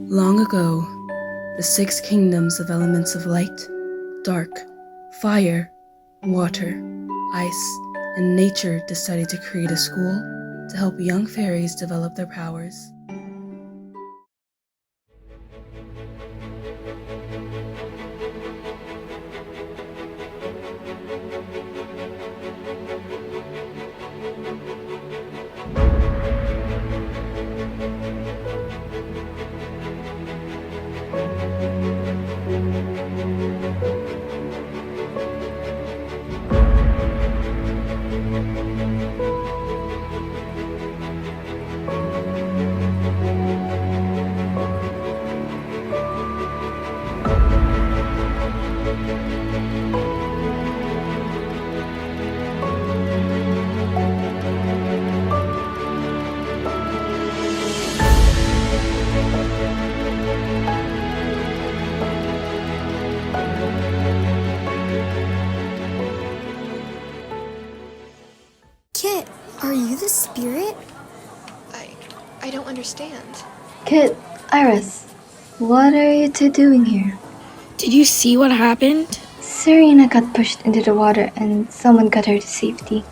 Long ago, the 6 kingdoms of elements of light, dark, fire, water, ice, and nature decided to create a school to help young fairies develop their powers. Kit, are you the spirit? I don't understand. Kit, Iris, what are you two doing here? Did you see what happened? Serena got pushed into the water and someone got her to safety.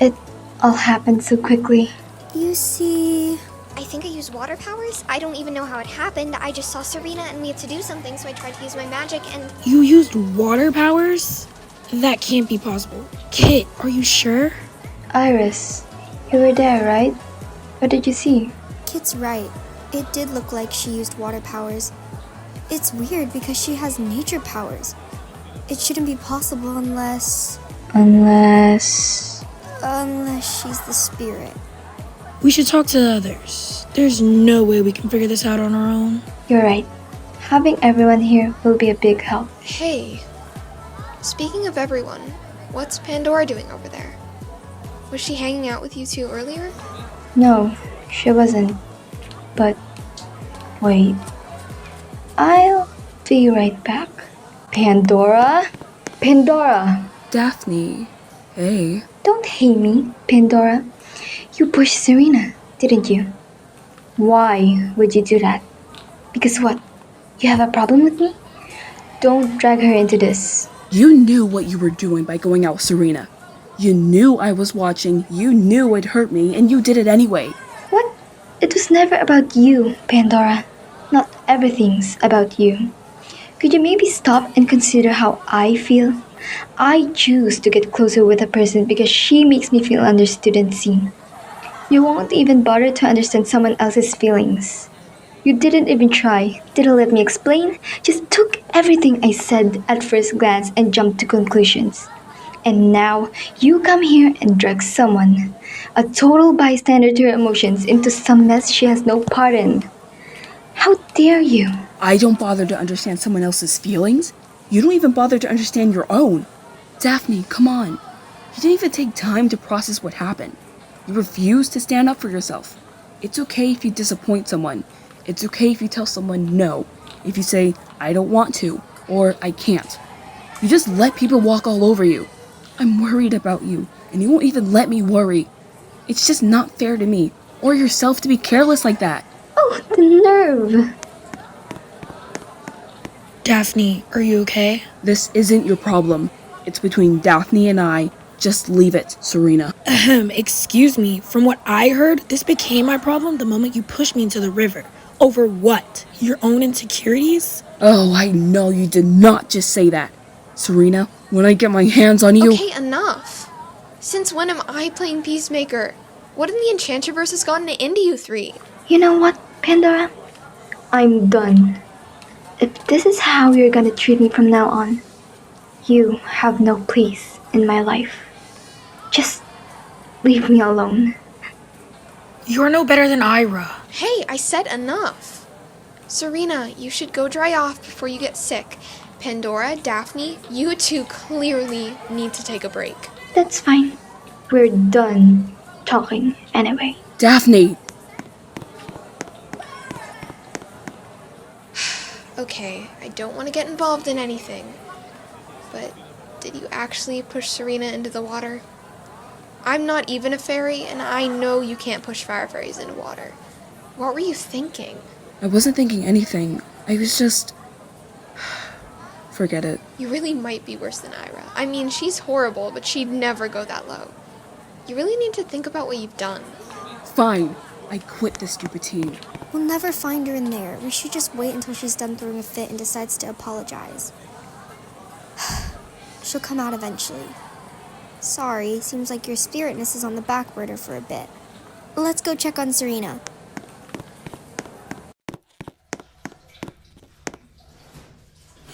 It all happened so quickly. You see... I think I used water powers. I don't even know how it happened. I just saw Serena and we had to do something, so I tried to use my magic and... You used water powers? That can't be possible. Kit, are you sure? Iris, you were there, right? What did you see? Kit's right. It did look like she used water powers. It's weird because she has nature powers. It shouldn't be possible unless she's the spirit. We should talk to the others. There's no way we can figure this out on our own. You're right. Having everyone here will be a big help. Hey, speaking of everyone, what's Pandora doing over there? Was she hanging out with you two earlier? No, she wasn't. But wait. I'll be right back. Pandora? Pandora! Daphne, hey. Don't hate me, Pandora. You pushed Serena, didn't you? Why would you do that? Because what? You have a problem with me? Don't drag her into this. You knew what you were doing by going out with Serena. You knew I was watching, you knew it hurt me, and you did it anyway. What? It was never about you, Pandora. Not everything's about you. Could you maybe stop and consider how I feel? I choose to get closer with a person because she makes me feel understood and seen. You won't even bother to understand someone else's feelings. You didn't even try, didn't let me explain, just took everything I said at first glance and jumped to conclusions. And now, you come here and drag someone, a total bystander to her emotions, into some mess she has no part in. How dare you? I don't bother to understand someone else's feelings. You don't even bother to understand your own. Daphne, come on. You didn't even take time to process what happened. You refuse to stand up for yourself. It's okay if you disappoint someone. It's okay if you tell someone no. If you say, I don't want to, or I can't. You just let people walk all over you. I'm worried about you, and you won't even let me worry. It's just not fair to me, or yourself to be careless like that. Oh, the nerve! Daphne, are you okay? This isn't your problem. It's between Daphne and I. Just leave it, Serena. Excuse me. From what I heard, this became my problem the moment you pushed me into the river. Over what? Your own insecurities? Oh, I know you did not just say that. Serena, when I get my hands on you... Okay, enough. Since when am I playing Peacemaker? What in the Enchanterverse has gotten into you three? You know what, Pandora? I'm done. If this is how you're gonna treat me from now on, you have no place in my life. Just leave me alone. You're no better than Ira. Hey, I said enough. Serena, you should go dry off before you get sick. Pandora, Daphne, you two clearly need to take a break. That's fine. We're done talking anyway. Daphne! Okay, I don't want to get involved in anything, but did you actually push Serena into the water? I'm not even a fairy, and I know you can't push fire fairies into water. What were you thinking? I wasn't thinking anything. I was just... Forget it. You really might be worse than Ira. I mean, she's horrible, but she'd never go that low. You really need to think about what you've done. Fine. I quit this stupid team. We'll never find her in there. We should just wait until she's done throwing a fit and decides to apologize. She'll come out eventually. Sorry, seems like your spiritness is on the back burner for a bit. Let's go check on Serena.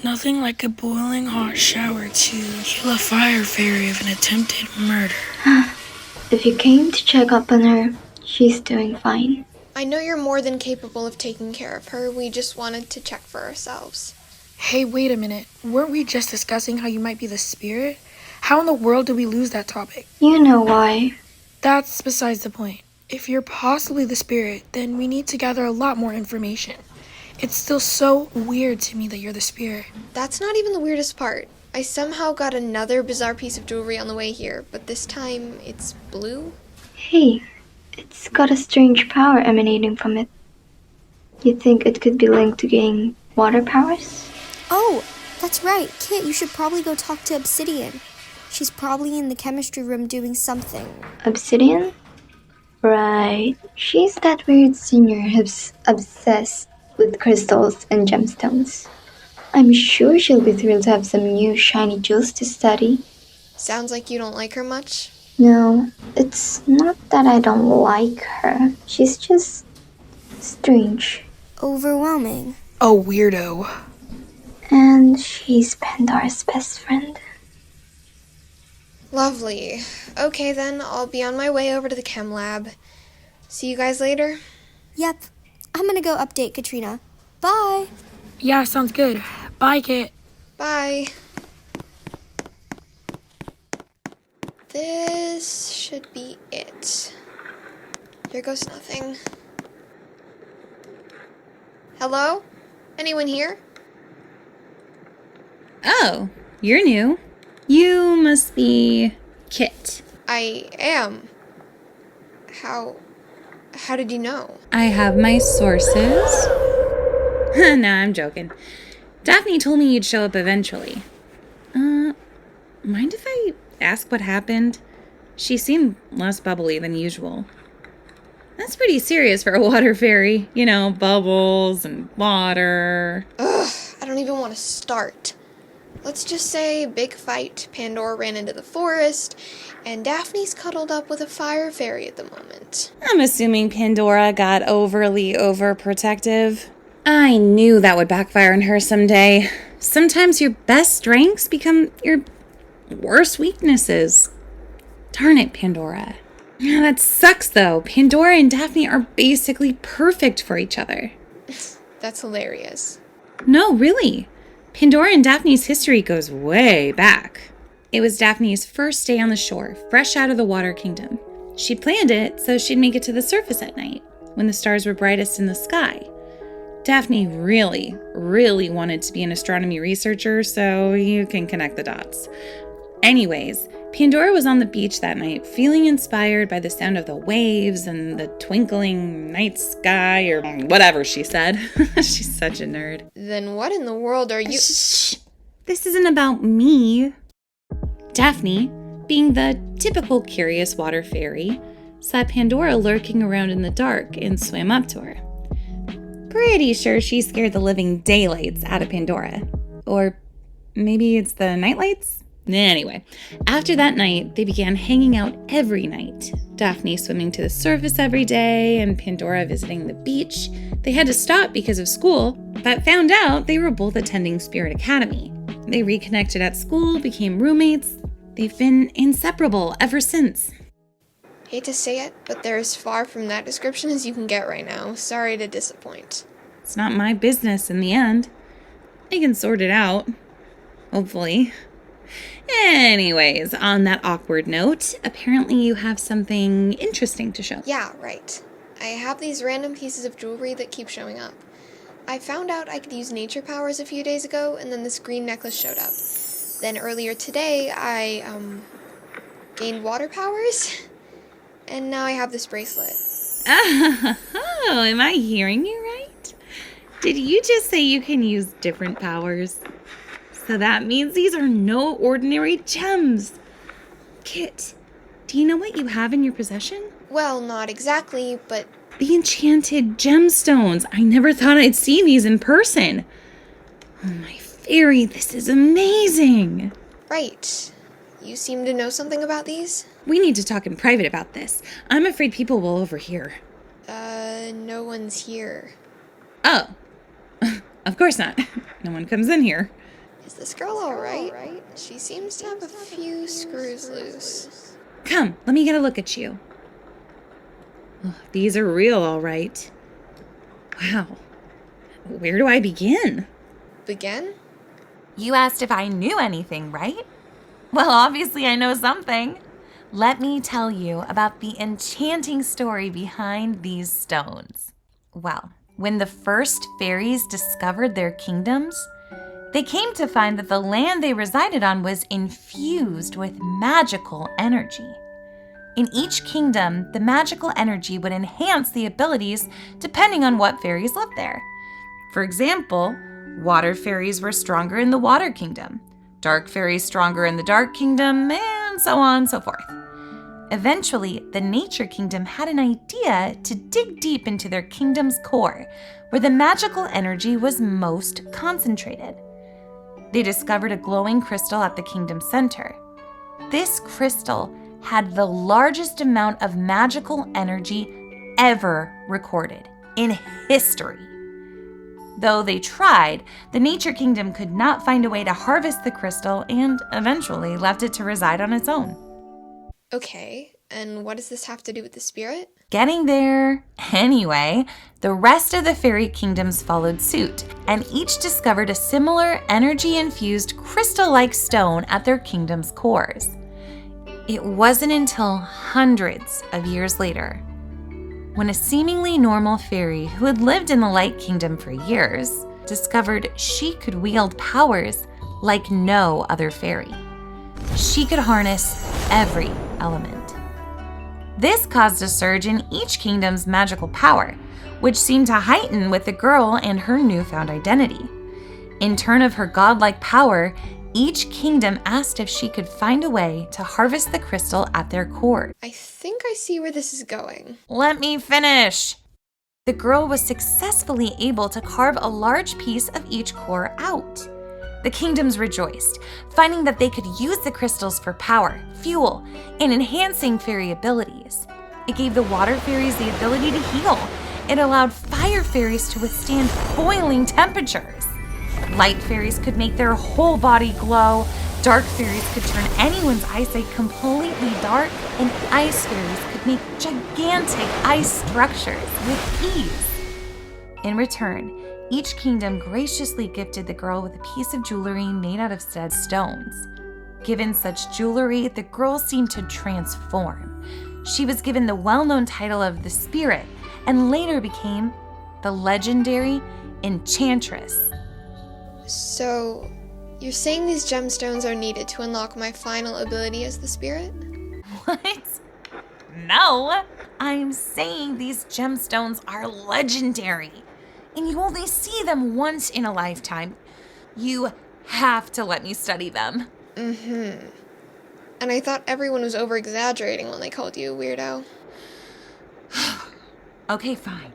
Nothing like a boiling hot shower to heal a fire fairy of an attempted murder. If you came to check up on her, she's doing fine. I know you're more than capable of taking care of her. We just wanted to check for ourselves. Hey, wait a minute. Weren't we just discussing how you might be the spirit? How in the world did we lose that topic? You know why. That's besides the point. If you're possibly the spirit, then we need to gather a lot more information. It's still so weird to me that you're the spirit. That's not even the weirdest part. I somehow got another bizarre piece of jewelry on the way here, but this time it's blue. Hey, it's got a strange power emanating from it. You think it could be linked to getting water powers? Oh, that's right. Kit, you should probably go talk to Obsidian. She's probably in the chemistry room doing something. Obsidian? Right. She's that weird senior who's obsessed with crystals and gemstones. I'm sure she'll be thrilled to have some new shiny jewels to study. Sounds like you don't like her much. No, it's not that I don't like her. She's just strange. Overwhelming. A weirdo. And she's Pandora's best friend. Lovely. Okay then, I'll be on my way over to the chem lab. See you guys later. Yep. I'm gonna go update Katrina. Bye. Yeah, sounds good. Bye, Kit. Bye. This should be it. Here goes nothing. Hello? Anyone here? Oh, you're new. You must be Kit. I am. How did you know? I have my sources. Nah, I'm joking. Daphne told me you'd show up eventually. Mind if I ask what happened? She seemed less bubbly than usual. That's pretty serious for a water fairy. You know, bubbles and water. Ugh, I don't even want to start. Let's just say, big fight, Pandora ran into the forest, and Daphne's cuddled up with a fire fairy at the moment. I'm assuming Pandora got overly overprotective. I knew that would backfire on her someday. Sometimes your best strengths become your worst weaknesses. Darn it, Pandora. Yeah, that sucks, though. Pandora and Daphne are basically perfect for each other. That's hilarious. No, really. Pandora and Daphne's history goes way back. It was Daphne's first day on the shore, fresh out of the Water Kingdom. She'd planned it so she'd make it to the surface at night, when the stars were brightest in the sky. Daphne really, really wanted to be an astronomy researcher, so you can connect the dots. Anyways, Pandora was on the beach that night, feeling inspired by the sound of the waves and the twinkling night sky, or whatever she said. She's such a nerd. Then what in the world are you— Shh! This isn't about me. Daphne, being the typical curious water fairy, saw Pandora lurking around in the dark and swam up to her. Pretty sure she scared the living daylights out of Pandora. Or maybe it's the nightlights? Anyway, after that night, they began hanging out every night. Daphne swimming to the surface every day and Pandora visiting the beach. They had to stop because of school, but found out they were both attending Spirit Academy. They reconnected at school, became roommates. They've been inseparable ever since. Hate to say it, but they're as far from that description as you can get right now. Sorry to disappoint. It's not my business in the end. I can sort it out. Hopefully. Anyways, on that awkward note, apparently you have something interesting to show. Yeah, right. I have these random pieces of jewelry that keep showing up. I found out I could use nature powers a few days ago, and then this green necklace showed up. Then earlier today, I, gained water powers, and now I have this bracelet. Oh, am I hearing you right? Did you just say you can use different powers? So that means these are no ordinary gems. Kit, do you know what you have in your possession? Well, not exactly, but The enchanted gemstones. I never thought I'd see these in person. Oh, my fairy, this is amazing. right. You seem to know something about these? We need to talk in private about this. I'm afraid people will overhear. No one's here. Oh, of course not. No one comes in here. Is this girl alright? She seems to have a few screws loose. Come, let me get a look at you. Oh, these are real, all right. Wow. Where do I begin? Begin? You asked if I knew anything, right? Well, obviously I know something. Let me tell you about the enchanting story behind these stones. Well, when the first fairies discovered their kingdoms, they came to find that the land they resided on was infused with magical energy. In each kingdom, the magical energy would enhance the abilities depending on what fairies lived there. For example, water fairies were stronger in the water kingdom, dark fairies stronger in the dark kingdom, and so on and so forth. Eventually, the nature kingdom had an idea to dig deep into their kingdom's core, where the magical energy was most concentrated. They discovered a glowing crystal at the kingdom center. This crystal had the largest amount of magical energy ever recorded in history. Though they tried, the nature kingdom could not find a way to harvest the crystal and eventually left it to reside on its own. Okay, and what does this have to do with the spirit? Getting there. Anyway, the rest of the fairy kingdoms followed suit, and each discovered a similar energy-infused crystal-like stone at their kingdom's cores. It wasn't until hundreds of years later, when a seemingly normal fairy who had lived in the Light Kingdom for years discovered she could wield powers like no other fairy. She could harness every element. This caused a surge in each kingdom's magical power, which seemed to heighten with the girl and her newfound identity. In turn of her godlike power, each kingdom asked if she could find a way to harvest the crystal at their core. I think I see where this is going. Let me finish. The girl was successfully able to carve a large piece of each core out. The kingdoms rejoiced, finding that they could use the crystals for power, fuel, and enhancing fairy abilities. It gave the water fairies the ability to heal. It allowed fire fairies to withstand boiling temperatures. Light fairies could make their whole body glow. Dark fairies could turn anyone's eyesight completely dark, and ice fairies could make gigantic ice structures with ease. In return, each kingdom graciously gifted the girl with a piece of jewelry made out of said stones. Given such jewelry, the girl seemed to transform. She was given the well-known title of the Spirit, and later became the legendary Enchantress. So, you're saying these gemstones are needed to unlock my final ability as the spirit? What? No, I'm saying these gemstones are legendary, and you only see them once in a lifetime. You have to let me study them. And I thought everyone was over-exaggerating when they called you a weirdo. Okay, fine.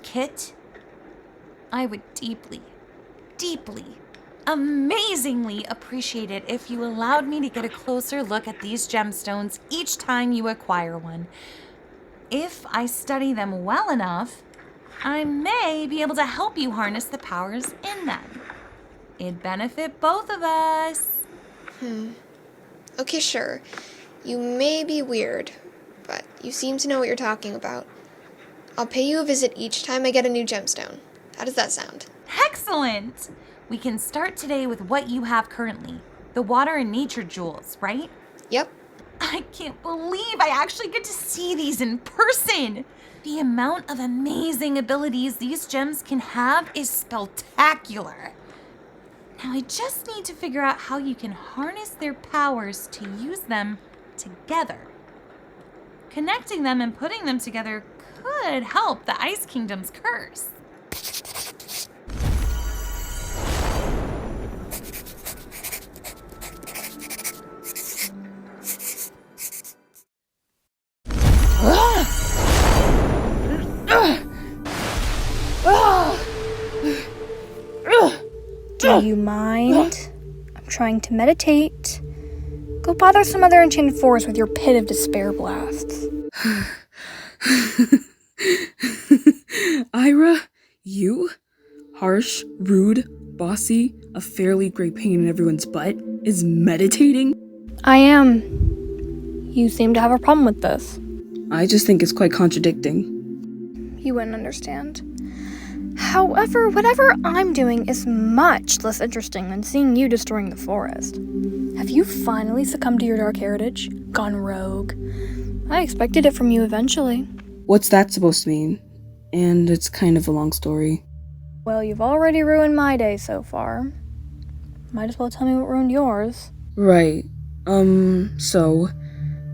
Kit, I would deeply, amazingly appreciate it if you allowed me to get a closer look at these gemstones each time you acquire one. If I study them well enough, I may be able to help you harness the powers in them. It'd benefit both of us. Okay, sure. You may be weird, but you seem to know what you're talking about. I'll pay you a visit each time I get a new gemstone. How does that sound? Excellent! We can start today with what you have currently, the water and nature jewels, right? Yep. I can't believe I actually get to see these in person! The amount of amazing abilities these gems can have is spectacular. Now I just need to figure out how you can harness their powers to use them together. Connecting them and putting them together could help the Ice Kingdom's curse. Do you mind? I'm trying to meditate. Go bother some other enchanted forest with your pit of despair blasts. Ira, you? Harsh, rude, bossy, a fairly great pain in everyone's butt, is meditating? I am. You seem to have a problem with this. I just think it's quite contradicting. You wouldn't understand. However, whatever I'm doing is much less interesting than seeing you destroying the forest. Have you finally succumbed to your dark heritage? Gone rogue? I expected it from you eventually. What's that supposed to mean? And it's kind of a long story. Well, you've already ruined my day so far. Might as well tell me what ruined yours. Right. So,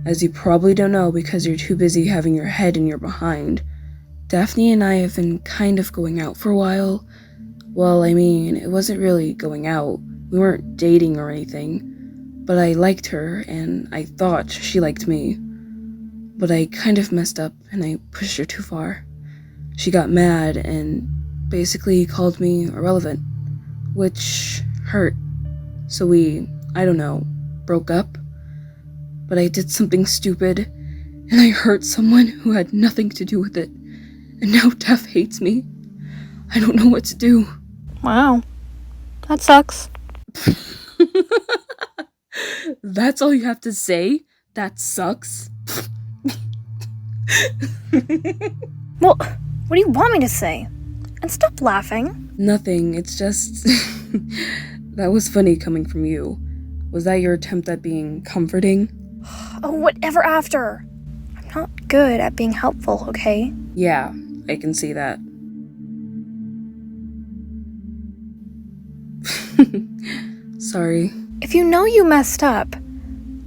as you probably don't know because you're too busy having your head in your behind, Daphne and I have been kind of going out for a while. Well, I mean, it wasn't really going out. We weren't dating or anything. But I liked her, and I thought she liked me. But I kind of messed up, and I pushed her too far. She got mad, and basically called me irrelevant, which hurt. So we, broke up. But I did something stupid, and I hurt someone who had nothing to do with it. And now Daph hates me. I don't know what to do. Wow. That sucks. That's all you have to say? That sucks? Well, what do you want me to say? And stop laughing. Nothing, it's just... That was funny coming from you. Was that your attempt at being comforting? Oh, whatever after. I'm not good at being helpful, okay? Yeah, I can see that. Sorry. If you know you messed up,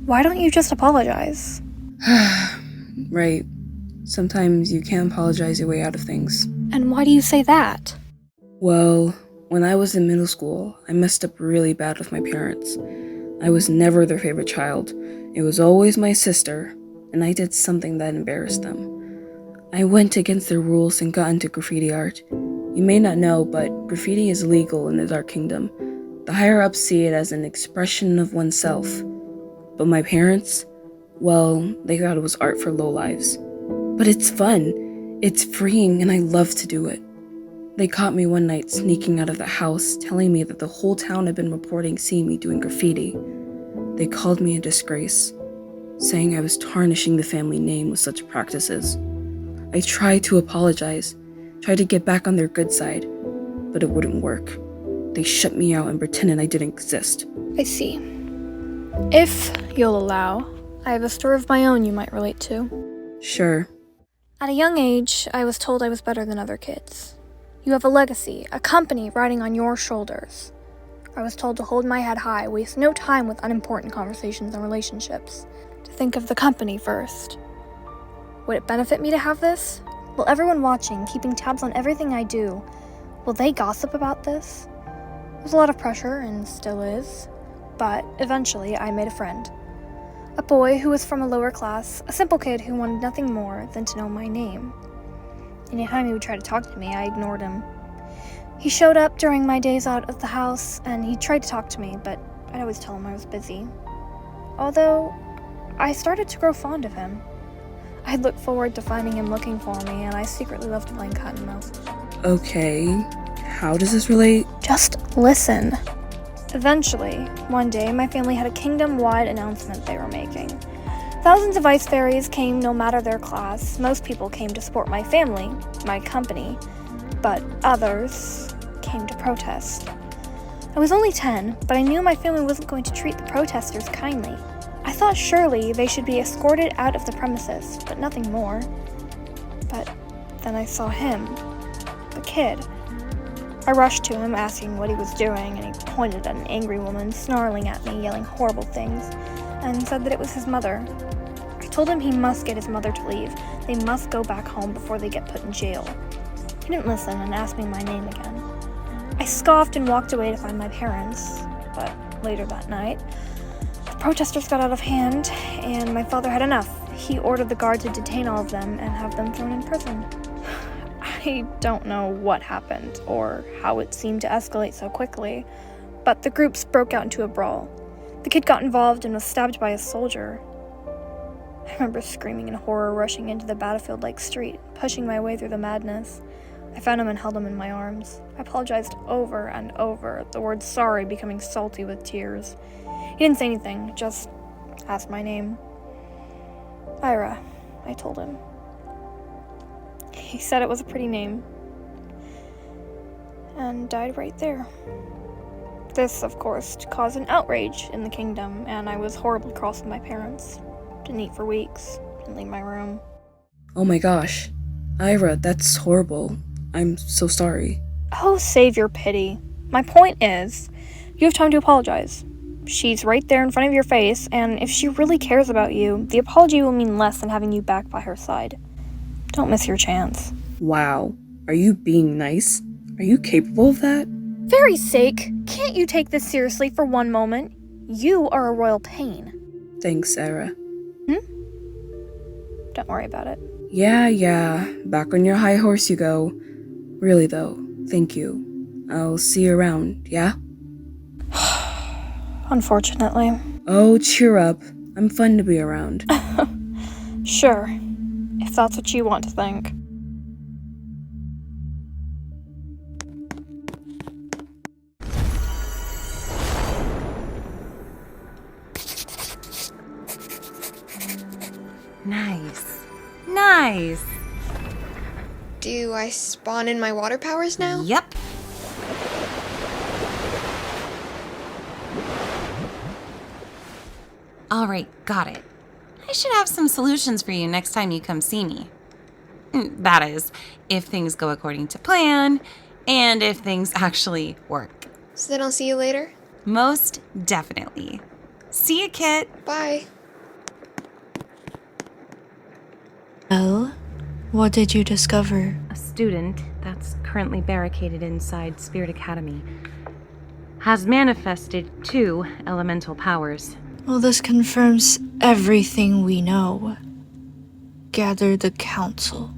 why don't you just apologize? Right. Sometimes you can't apologize your way out of things. And why do you say that? Well, when I was in middle school, I messed up really bad with my parents. I was never their favorite child. It was always my sister, and I did something that embarrassed them. I went against their rules and got into graffiti art. You may not know, but graffiti is legal in the Dark Kingdom. The higher-ups see it as an expression of oneself. But my parents, well, they thought it was art for lowlives. But it's fun. It's freeing, and I love to do it. They caught me one night sneaking out of the house, telling me that the whole town had been reporting seeing me doing graffiti. They called me a disgrace, saying I was tarnishing the family name with such practices. I tried to apologize, tried to get back on their good side, but it wouldn't work. They shut me out and pretended I didn't exist. I see. If you'll allow, I have a story of my own you might relate to. Sure. At a young age, I was told I was better than other kids. You have a legacy, a company riding on your shoulders. I was told to hold my head high, waste no time with unimportant conversations and relationships, to think of the company first. Would it benefit me to have this? Will everyone watching, keeping tabs on everything I do, will they gossip about this? There's a lot of pressure, and still is, but eventually I made a friend. A boy who was from a lower class, a simple kid who wanted nothing more than to know my name. Anytime he would try to talk to me, I ignored him. He showed up during my days out of the house, and he tried to talk to me, but I'd always tell him I was busy. Although, I started to grow fond of him. I'd look forward to finding him looking for me, and I secretly loved playing cat and mouse. Okay, how does this relate? Just listen. Eventually, one day, my family had a kingdom-wide announcement they were making. Thousands of ice fairies came no matter their class. Most people came to support my family, my company, but others came to protest. I was only 10, but I knew my family wasn't going to treat the protesters kindly. I thought surely they should be escorted out of the premises, but nothing more. But then I saw him, the kid. I rushed to him, asking what he was doing, and he pointed at an angry woman, snarling at me, yelling horrible things, and said that it was his mother. I told him he must get his mother to leave. They must go back home before they get put in jail. He didn't listen and asked me my name again. I scoffed and walked away to find my parents, but later that night, the protesters got out of hand, and my father had enough. He ordered the guard to detain all of them and have them thrown in prison. I I don't know what happened or how it seemed to escalate so quickly, but the groups broke out into a brawl. The kid got involved and was stabbed by a soldier. I remember screaming in horror, rushing into the battlefield-like street, pushing my way through the madness. I found him and held him in my arms. I apologized over and over, the word sorry becoming salty with tears. He didn't say anything, just asked my name. Ira, I told him. He said it was a pretty name, and died right there. This, of course, caused an outrage in the kingdom, and I was horribly cross with my parents. Didn't eat for weeks, didn't leave my room. Oh my gosh. Ira, that's horrible. I'm so sorry. Oh, save your pity. My point is, you have time to apologize. She's right there in front of your face, and if she really cares about you, the apology will mean less than having you back by her side. Don't miss your chance. Wow. Are you being nice? Are you capable of that? Very's sake, can't you take this seriously for one moment? You are a royal pain. Thanks, Ira. Don't worry about it. Yeah. Back on your high horse you go. Really though, thank you. I'll see you around, yeah? Unfortunately. Oh, cheer up. I'm fun to be around. Sure, if that's what you want to think. Nice. Do I spawn in my water powers now? Yep. All right, got it. I should have some solutions for you next time you come see me. That is, if things go according to plan, and if things actually work. So then I'll see you later? Most definitely. See you, Kit. Bye. Well, what did you discover? A student that's currently barricaded inside Spirit Academy has manifested 2 elemental powers. Well, this confirms everything we know. Gather the council.